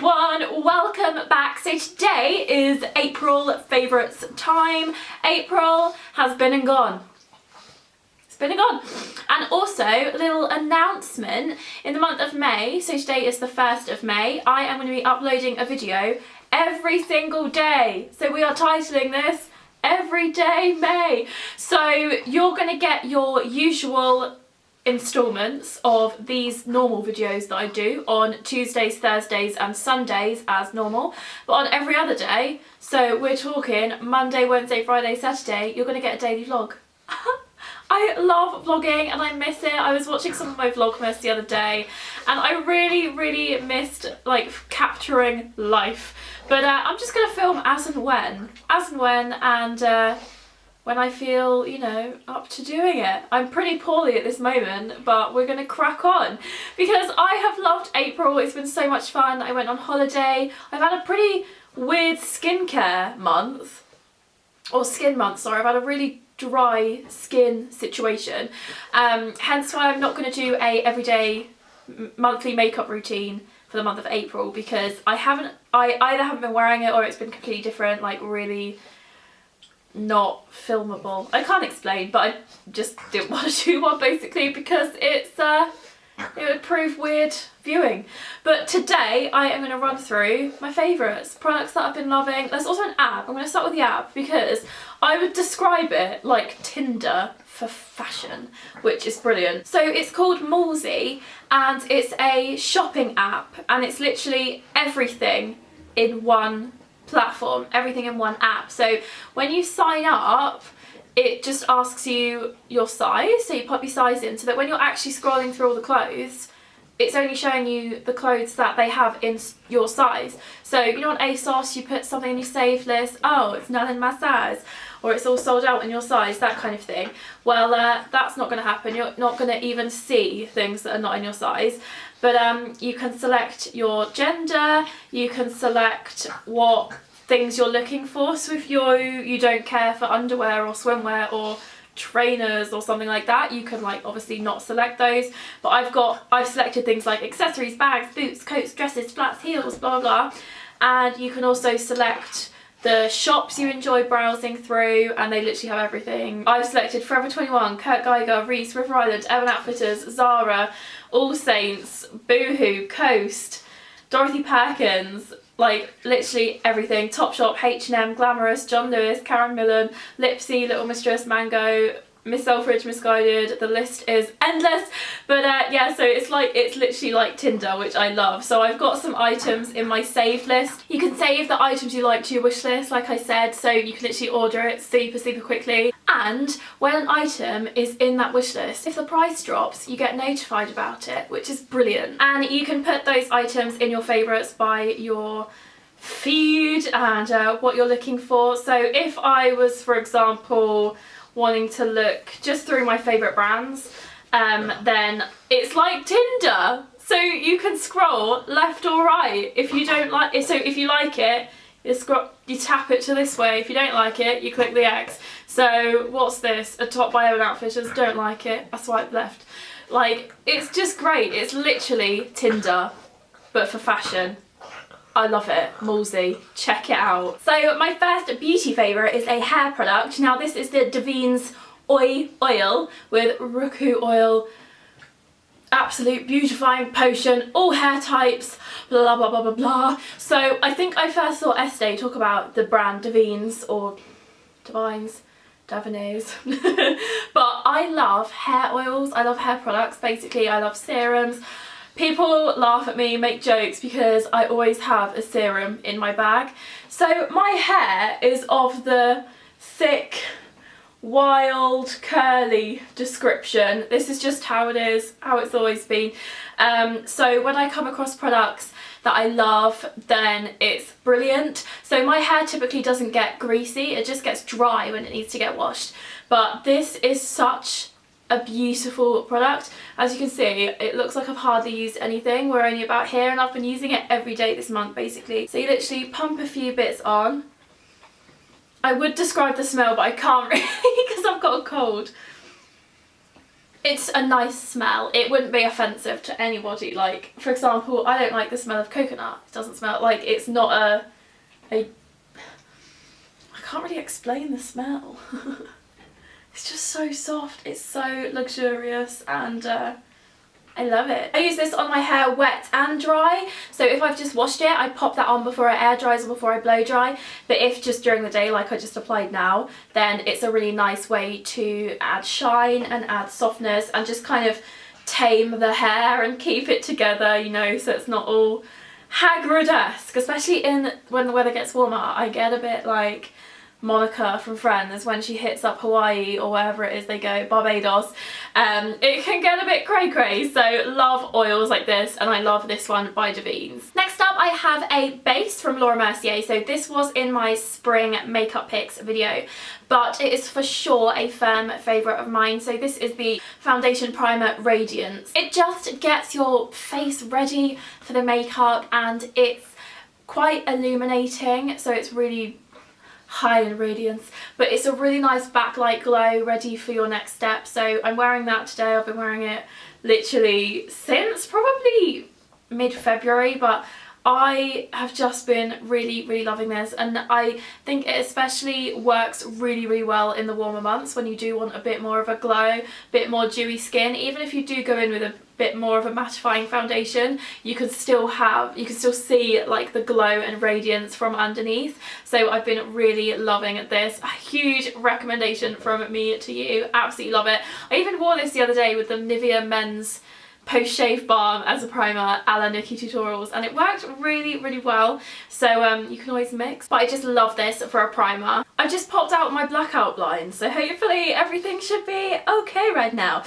everyone, welcome back. So today is April favourites time. April has been and gone. It's been and gone. And also, a little announcement in the month of May, so today is the 1st of May, I am going to be uploading a video every single day. So we are titling this Everyday May. So you're going to get your usual installments of these normal videos that I do on Tuesdays, Thursdays and Sundays as normal, but on every other day, so we're talking Monday, Wednesday, Friday, Saturday, you're going to get a daily vlog. I love vlogging and I miss it. I was watching some of my Vlogmas the other day and I really missed like capturing life, but I'm just going to film as and when and when I feel, you know, up to doing it. I'm pretty poorly at this moment, but we're gonna crack on because I have loved April. It's been so much fun. I went on holiday. I've had a pretty weird skincare month, or skin month, sorry. I've had a really dry skin situation. Hence why I'm not gonna do a everyday monthly makeup routine for the month of April because I either haven't been wearing it or it's been completely different, like really not filmable. I can't explain, but I just didn't want to do one basically because it would prove weird viewing. But today I am going to run through my favourites, products that I've been loving. There's also an app. I'm going to start with the app because I would describe it like Tinder for fashion, which is brilliant. So it's called Mercier and it's a shopping app and it's literally everything in one platform, everything in one app. So when you sign up, it just asks you your size, so you pop your size in so that when you're actually scrolling through all the clothes, it's only showing you the clothes that they have in your size. So you know on ASOS you put something in your saved list, oh it's not in my size, or it's all sold out in your size, that kind of thing. Well that's not going to happen. You're not going to even see things that are not in your size. But you can select your gender, you can select what things you're looking for. So if you don't care for underwear or swimwear or trainers or something like that, you can like obviously not select those. But I've selected things like accessories, bags, boots, coats, dresses, flats, heels, blah blah blah. And you can also select the shops you enjoy browsing through and they literally have everything. I've selected Forever 21, Kurt Geiger, Reiss, River Island, Urban Outfitters, Zara, All Saints, Boohoo, Coast, Dorothy Perkins, like literally everything. Topshop, H&M, Glamorous, John Lewis, Karen Millen, Lipsy, Little Mistress, Mango, Miss Selfridge, Misguided. The list is endless, but yeah, so it's literally like Tinder, which I love. So I've got some items in my saved list. You can save the items you like to your wish list, like I said, so you can literally order it super quickly. And when an item is in that wish list, if the price drops, you get notified about it, which is brilliant. And you can put those items in your favourites by your feed and what you're looking for. So if I was, for example, wanting to look just through my favourite brands, then it's like Tinder. So you can scroll left or right if you don't like it. So if you like it, you tap it to this way. If you don't like it, you click the X. So what's this? A top by Urban Outfitters, don't like it, I swipe left. Like, it's just great. It's literally Tinder, but for fashion. I love it. Mercier, check it out. So my first beauty favourite is a hair product. Now this is the Davines Oi Oil with Rococo oil, absolute beautifying potion, all hair types, blah blah blah blah blah. So I think I first saw Estee talk about the brand Davines or Davines. But I love hair oils, I love hair products, basically I love serums. People laugh at me, make jokes because I always have a serum in my bag. So my hair is of the thick, wild, curly description. This is just how it is, how it's always been. So when I come across products that I love, then it's brilliant. So my hair typically doesn't get greasy, it just gets dry when it needs to get washed. But this is such a beautiful product. As you can see, it looks like I've hardly used anything. We're only about here and I've been using it every day this month basically. So you literally pump a few bits on. I would describe the smell, but I can't really because I've got a cold. It's a nice smell. It wouldn't be offensive to anybody. Like, for example, I don't like the smell of coconut. It doesn't smell like, it's not I can't really explain the smell. It's just so soft. It's so luxurious, and I love it. I use this on my hair wet and dry, so if I've just washed it, I pop that on before it air dries or before I blow dry. But if just during the day, like I just applied now, then it's a really nice way to add shine and add softness and just kind of tame the hair and keep it together, you know, so it's not all Hagrid-esque. Especially when the weather gets warmer, I get a bit like Monica from Friends when she hits up Hawaii or wherever it is they go, Barbados. It can get a bit cray-cray, so love oils like this, and I love this one by Davines. Next up I have a base from Laura Mercier. So this was in my spring makeup picks video, but it is for sure a firm favourite of mine. So this is the foundation primer Radiance. It just gets your face ready for the makeup, and it's quite illuminating, so it's really high in radiance, but it's a really nice backlight glow ready for your next step. So I'm wearing that today. I've been wearing it literally since probably mid-February, but I have just been really loving this, and I think it especially works really well in the warmer months when you do want a bit more of a glow, bit more dewy skin. Even if you do go in with a bit more of a mattifying foundation, you can still see like the glow and radiance from underneath. So I've been really loving this. A huge recommendation from me to you. Absolutely love it. I even wore this the other day with the Nivea Men's post-shave balm as a primer a la Nikki Tutorials, and it worked really well. So you can always mix, but I just love this for a primer. I've just popped out my blackout blind, so hopefully everything should be okay right now.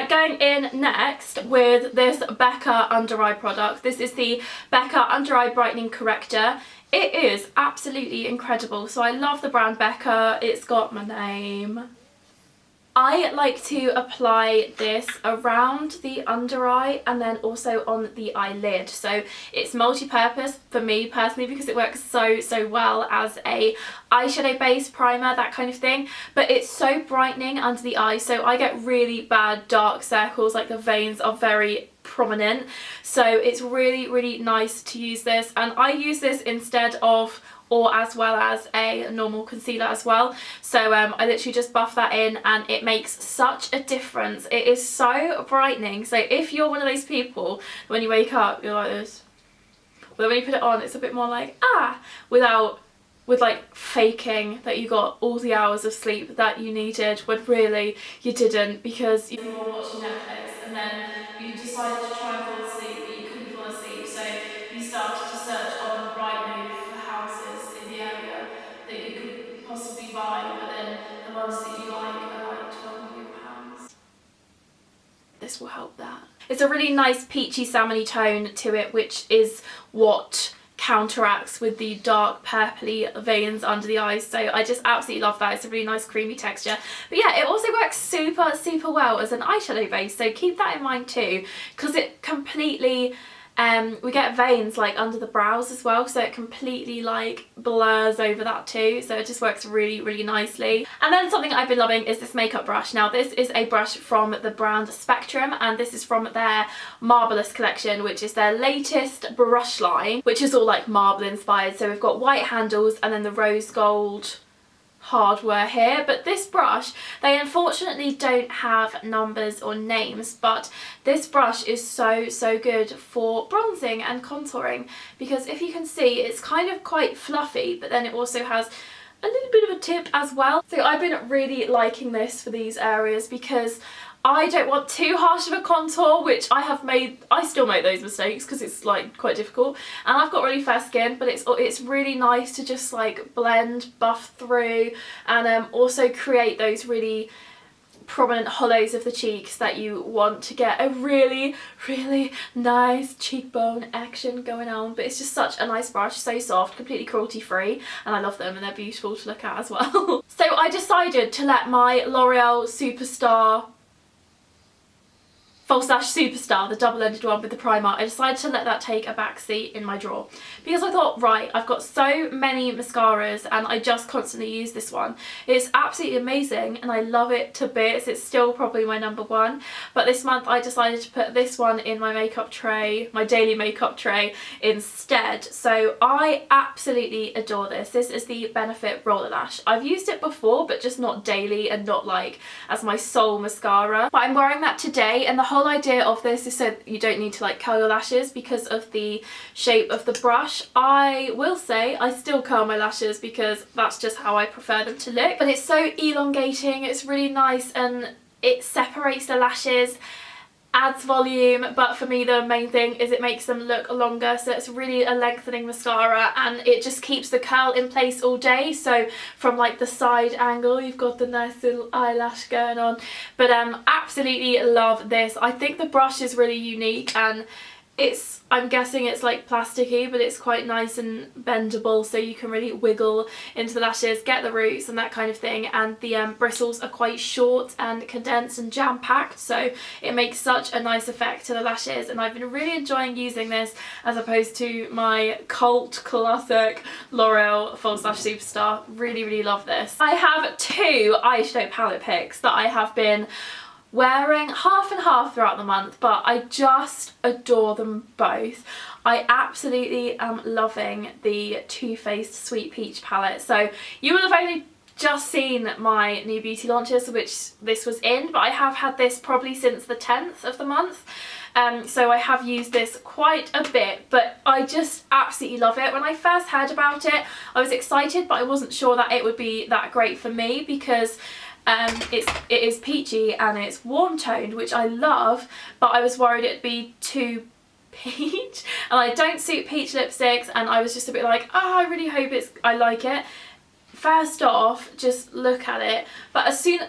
Going in next with this Becca under eye product. This is the Becca Under Eye Brightening Corrector. It is absolutely incredible. So I love the brand Becca. It's got my name. I like to apply this around the under eye and then also on the eyelid. So it's multi-purpose for me personally because it works so well as a eyeshadow base primer, that kind of thing, but it's so brightening under the eye. So I get really bad dark circles, like the veins are very prominent, so it's really nice to use this. And I use this instead of or as well as a normal concealer as well. So I literally just buff that in, and it makes such a difference. It is so brightening. So if you're one of those people, when you wake up, you're like this, but then when you put it on, it's a bit more like, with like faking that you got all the hours of sleep that you needed when really you didn't, because you were watching Netflix and then you decided to try and fall asleep but you couldn't fall asleep, so you started to search on Rightmove for houses in the area that you could possibly buy, but then the ones that you like are like £12 million. This will help that. It's a really nice peachy salmony tone to it, which is what counteracts with the dark purpley veins under the eyes. So I just absolutely love that. It's a really nice creamy texture. But yeah, it also works super well as an eyeshadow base, so keep that in mind too, because it completely we get veins like under the brows as well, so it completely like blurs over that too, so it just works really nicely. And then something I've been loving is this makeup brush. Now this is a brush from the brand Spectrum, and this is from their Marbleous collection, which is their latest brush line, which is all like marble inspired. So we've got white handles and then the rose gold hardware here. But this brush, they unfortunately don't have numbers or names, but this brush is so good for bronzing and contouring, because if you can see, it's kind of quite fluffy, but then it also has a little bit of a tip as well. So I've been really liking this for these areas because I don't want too harsh of a contour, which I still make those mistakes because it's like quite difficult, and I've got really fair skin, but it's really nice to just like blend, buff through, and also create those really prominent hollows of the cheeks that you want to get a really nice cheekbone action going on. But it's just such a nice brush, so soft, completely cruelty free, and I love them and they're beautiful to look at as well. So I decided to let my L'Oreal Superstar False Lash Superstar, the double-ended one with the primer. I decided to let that take a back seat in my drawer because I thought, right, I've got so many mascaras and I just constantly use this one. It's absolutely amazing and I love it to bits. It's still probably my number one, but this month I decided to put this one in my makeup tray, my daily makeup tray instead. So I absolutely adore this. This is the Benefit Roller Lash. I've used it before, but just not daily and not like as my sole mascara. But I'm wearing that today, and the whole idea of this is so you don't need to like curl your lashes because of the shape of the brush. I will say I still curl my lashes because that's just how I prefer them to look, but it's so elongating, it's really nice and it separates the lashes, adds volume, but for me the main thing is it makes them look longer, so it's really a lengthening mascara and it just keeps the curl in place all day. So from like the side angle you've got the nice little eyelash going on, but absolutely love this. I think the brush is really unique and I'm guessing it's like plasticky, but it's quite nice and bendable, so you can really wiggle into the lashes, get the roots and that kind of thing, and the bristles are quite short and condensed and jam-packed, so it makes such a nice effect to the lashes, and I've been really enjoying using this as opposed to my cult classic L'Oreal False Lash Superstar. Really love this. I have two eyeshadow palette picks that I have been wearing half and half throughout the month, but I just adore them both. I absolutely am loving the Too Faced Sweet Peach palette. So you will have only just seen my new beauty launches, which this was in, but I have had this probably since the 10th of the month. So I have used this quite a bit, but I just absolutely love it. When I first heard about it, I was excited, but I wasn't sure that it would be that great for me because it is peachy and it's warm toned, which I love, but I was worried it'd be too peach and I don't suit peach lipsticks, and I was just a bit like, oh, I really hope I like it. First off, just look at it, but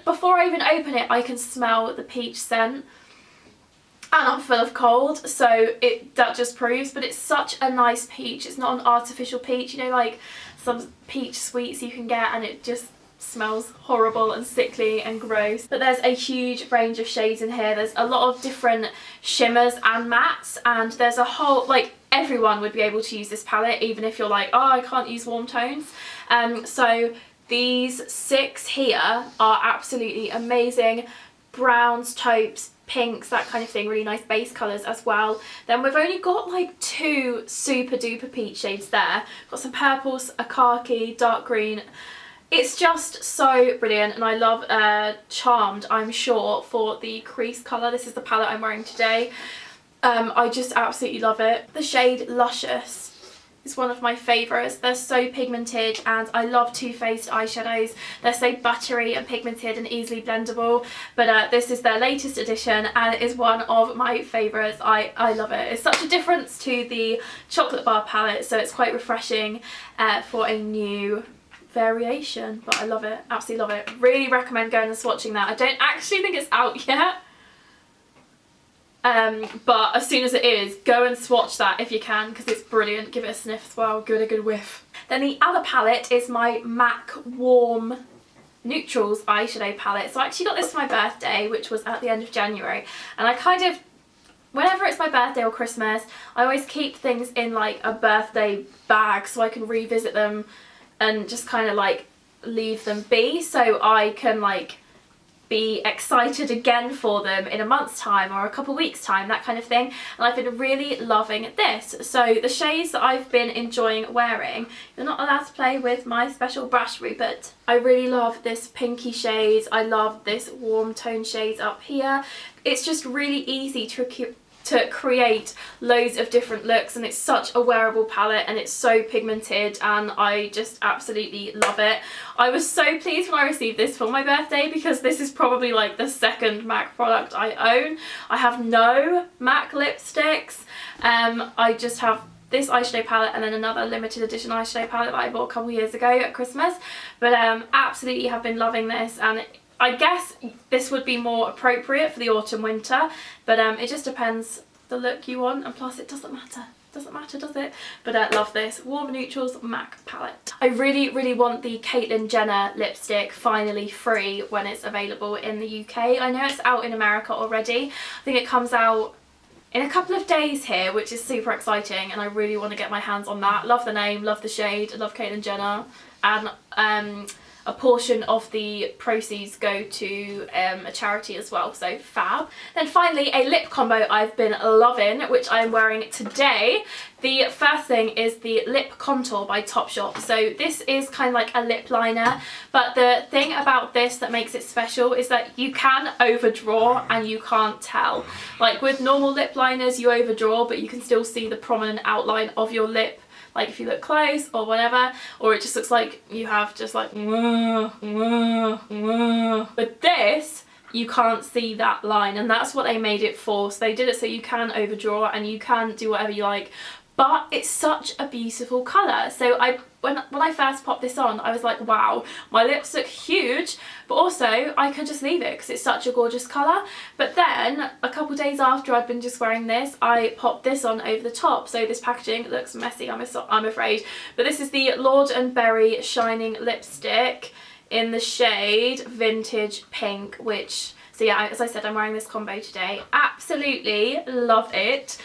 before I even open it I can smell the peach scent, and I'm full of cold, so that just proves. But it's such a nice peach. It's not an artificial peach, you know, like some peach sweets you can get and it just smells horrible and sickly and gross. But there's a huge range of shades in here. There's a lot of different shimmers and mattes, and there's a whole, like, everyone would be able to use this palette, even if you're like, oh, I can't use warm tones. So these 6 here are absolutely amazing. Browns, taupes, pinks, that kind of thing, really nice base colours as well. Then we've only got like 2 super duper peach shades there. Got some purples, a khaki, dark green. It's just so brilliant, and I love Charmed, I'm sure, for the crease colour. This is the palette I'm wearing today. I just absolutely love it. The shade Luscious is one of my favourites. They're so pigmented, and I love Too Faced eyeshadows. They're so buttery and pigmented and easily blendable, but this is their latest edition and it is one of my favourites. I love it. It's such a difference to the chocolate bar palette, so it's quite refreshing for a new variation, but I love it, absolutely love it. Really recommend going and swatching that. I don't actually think it's out yet, but as soon as it is, go and swatch that if you can, because it's brilliant. Give it a sniff as well, give it a good whiff. Then the other palette is my MAC Warm Neutrals eyeshadow palette. So I actually got this for my birthday, which was at the end of January, and I kind of, whenever it's my birthday or Christmas, I always keep things in like a birthday bag so I can revisit them and just kind of like leave them be, so I can like be excited again for them in a month's time or a couple weeks time, that kind of thing. And I've been really loving this. So the shades that I've been enjoying wearing, you're not allowed to play with my special brush, Rupert. I really love this pinky shade. I love this warm tone shades up here. It's just really easy to create loads of different looks, and it's such a wearable palette and it's so pigmented, and I just absolutely love it. I was so pleased when I received this for my birthday because this is probably like the second MAC product I own. I have no MAC lipsticks. I just have this eyeshadow palette and then another limited edition eyeshadow palette that I bought a couple years ago at Christmas, but absolutely have been loving this, and I guess this would be more appropriate for the autumn winter, but it just depends the look you want, and plus it doesn't matter. doesn't matter, does it? But I love this Warm Neutrals MAC palette. I really want the Caitlyn Jenner lipstick finally free when it's available in the UK. I know it's out in America already. I think it comes out in a couple of days here, which is super exciting, and I really want to get my hands on that. Love the name, love the shade, I love Caitlyn Jenner, and a portion of the proceeds go to a charity as well, so fab. Then finally, a lip combo I've been loving, which I'm wearing today. The first thing is the Lip Contour by Topshop. So this is kind of like a lip liner, but the thing about this that makes it special is that you can overdraw and you can't tell. Like with normal lip liners, you overdraw, but you can still see the prominent outline of your lip, like if you look close or whatever, or it just looks like you have just like with this you can't see that line, and that's what they made it for. So they did it so you can overdraw and you can do whatever you like, but it's such a beautiful colour. So when I first popped this on, I was like, wow, my lips look huge, but also I could just leave it because it's such a gorgeous colour. But then a couple days after I'd been just wearing this, I popped this on over the top. So this packaging looks messy, I'm afraid, but this is the Lord and Berry Shining Lipstick in the shade Vintage Pink, which, so yeah, as I said, I'm wearing this combo today. Absolutely love it.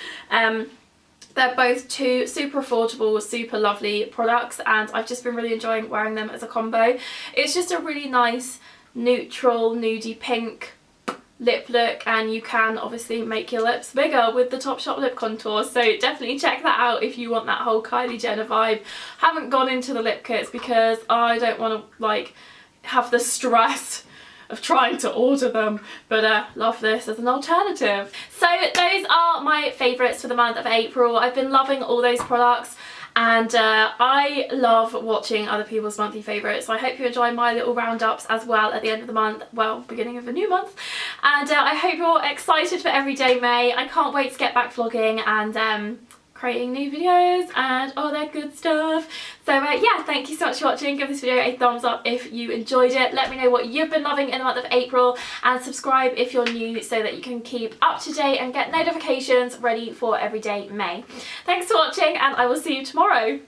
They're both two super affordable, super lovely products, and I've just been really enjoying wearing them as a combo. It's just a really nice neutral nudie pink lip look, and you can obviously make your lips bigger with the Topshop Lip Contour, so definitely check that out if you want that whole Kylie Jenner vibe. Haven't gone into the lip kits because I don't want to like have the stress of trying to order them, but love this as an alternative. So those are my favourites for the month of April. I've been loving all those products, and I love watching other people's monthly favourites. So I hope you enjoy my little roundups as well at the end of the month, well, beginning of a new month, and I hope you're excited for Everyday May. I can't wait to get back vlogging and creating new videos and all that good stuff. So yeah, thank you so much for watching. Give this video a thumbs up if you enjoyed it. Let me know what you've been loving in the month of April, and subscribe if you're new so that you can keep up to date and get notifications ready for Everyday May. Thanks for watching, and I will see you tomorrow.